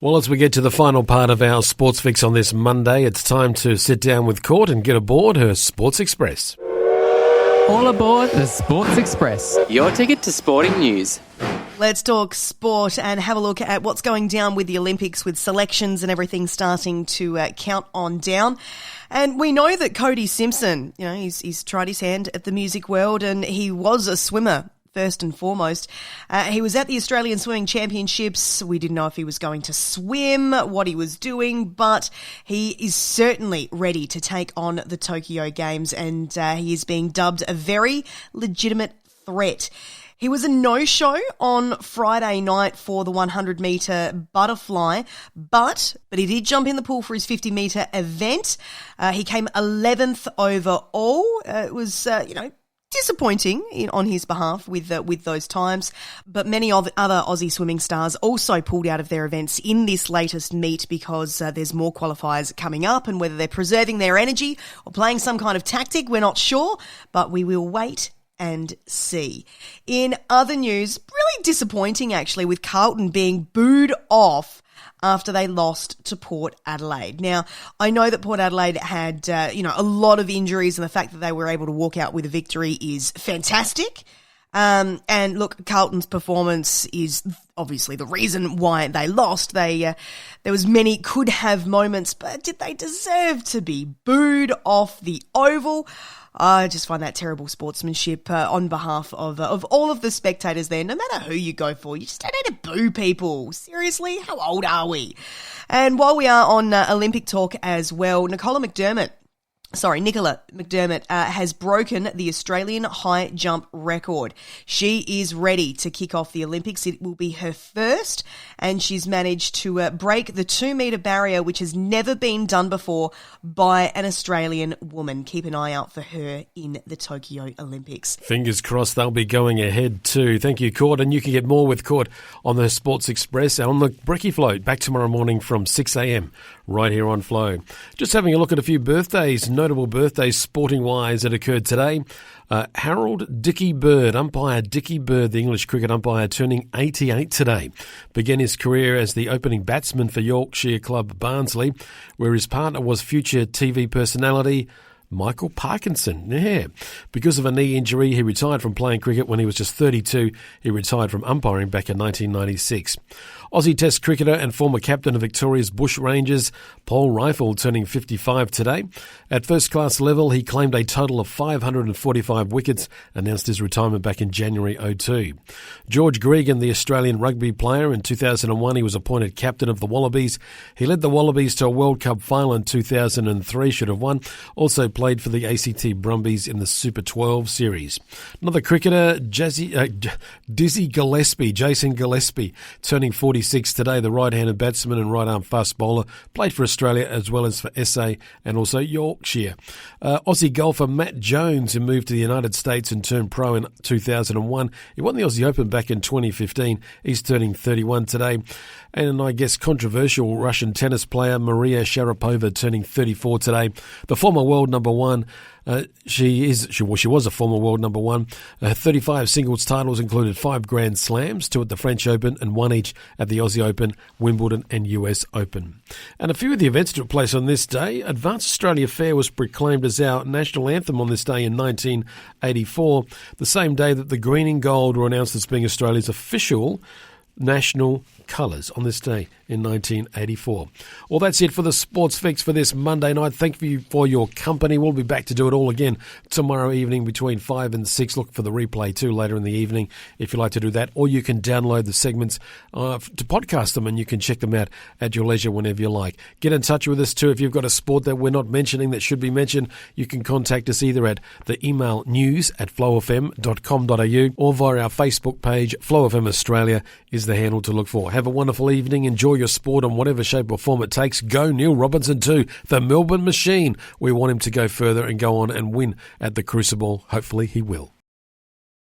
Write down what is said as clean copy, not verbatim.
Well, as we get to the final part of our Sports Fix on this Monday, it's time to sit down with Court and get aboard her Sports Express. All aboard the Sports Express, your ticket to sporting news. Let's talk sport and have a look at what's going down with the Olympics, with selections and everything starting to count on down. And we know that Cody Simpson, he's tried his hand at the music world, and he was a swimmer. First and foremost, he was at the Australian Swimming Championships. We didn't know if he was going to swim, what he was doing, but he is certainly ready to take on the Tokyo Games, and he is being dubbed a very legitimate threat. He was a no-show on Friday night for the 100-metre butterfly, but he did jump in the pool for his 50-metre event. He came 11th overall. It was, disappointing on his behalf with those times, but many other Aussie swimming stars also pulled out of their events in this latest meet because there's more qualifiers coming up, and whether they're preserving their energy or playing some kind of tactic, we're not sure, but we will wait and see. In other news, really disappointing actually, with Carlton being booed off after they lost to Port Adelaide. Now, I know that Port Adelaide had, a lot of injuries, and the fact that they were able to walk out with a victory is fantastic. And look, Carlton's performance is obviously the reason why they lost. There was many could have moments, but did they deserve to be booed off the Oval? I just find that terrible sportsmanship on behalf of all of the spectators there. No matter who you go for, you just don't need to boo people. Seriously, how old are we? And while we are on Olympic talk as well, Nicola McDermott has broken the Australian high jump record. She is ready to kick off the Olympics. It will be her first, and she's managed to break the 2-metre barrier, which has never been done before by an Australian woman. Keep an eye out for her in the Tokyo Olympics. Fingers crossed they'll be going ahead too. Thank you, Court, and you can get more with Court on the Sports Express on the Brekkie Float back tomorrow morning from 6 a.m. right here on Flow. Just having a look at a few birthdays, notable birthdays sporting-wise that occurred today. Harold Dickie Bird, umpire Dickie Bird, the English cricket umpire, turning 88 today. Began his career as the opening batsman for Yorkshire club Barnsley, where his partner was future TV personality Michael Parkinson. Yeah. Because of a knee injury, he retired from playing cricket when he was just 32. He retired from umpiring back in 1996. Aussie Test cricketer and former captain of Victoria's Bush Rangers, Paul Rifle, turning 55 today. At first-class level, he claimed a total of 545 wickets, announced his retirement back in January 2002. George Gregan, the Australian rugby player, in 2001 he was appointed captain of the Wallabies. He led the Wallabies to a World Cup final in 2003, should have won. Also played for the ACT Brumbies in the Super 12 series. Another cricketer, Jason Gillespie, turning 46 today, the right-handed batsman and right-arm fast bowler, played for Australia as well as for SA and also Yorkshire. Aussie golfer Matt Jones, who moved to the United States and turned pro in 2001. He won the Aussie Open back in 2015. He's turning 31 today. And I guess controversial Russian tennis player Maria Sharapova turning 34 today. The former world number one. She was a former world number one. 35 singles titles included 5 Grand Slams, 2 at the French Open and 1 each at the Aussie Open, Wimbledon and US Open. And a few of the events took place on this day. Advanced Australia Fair was proclaimed as our national anthem on this day in 1984, the same day that the green and gold were announced as being Australia's official national colours on this day in 1984. Well, that's it for the Sports Fix for this Monday night. Thank you for your company. We'll be back to do it all again tomorrow evening between 5 and 6. Look for the replay too later in the evening if you like to do that. Or you can download the segments to podcast them, and you can check them out at your leisure whenever you like. Get in touch with us too. If you've got a sport that we're not mentioning that should be mentioned, you can contact us either at the email news@flowfm.com.au or via our Facebook page. Flow FM Australia is the handle to look for. Have a wonderful evening. Enjoy your sport in whatever shape or form it takes. Go Neil Robinson too, the Melbourne Machine. We want him to go further and go on and win at the Crucible. Hopefully he will.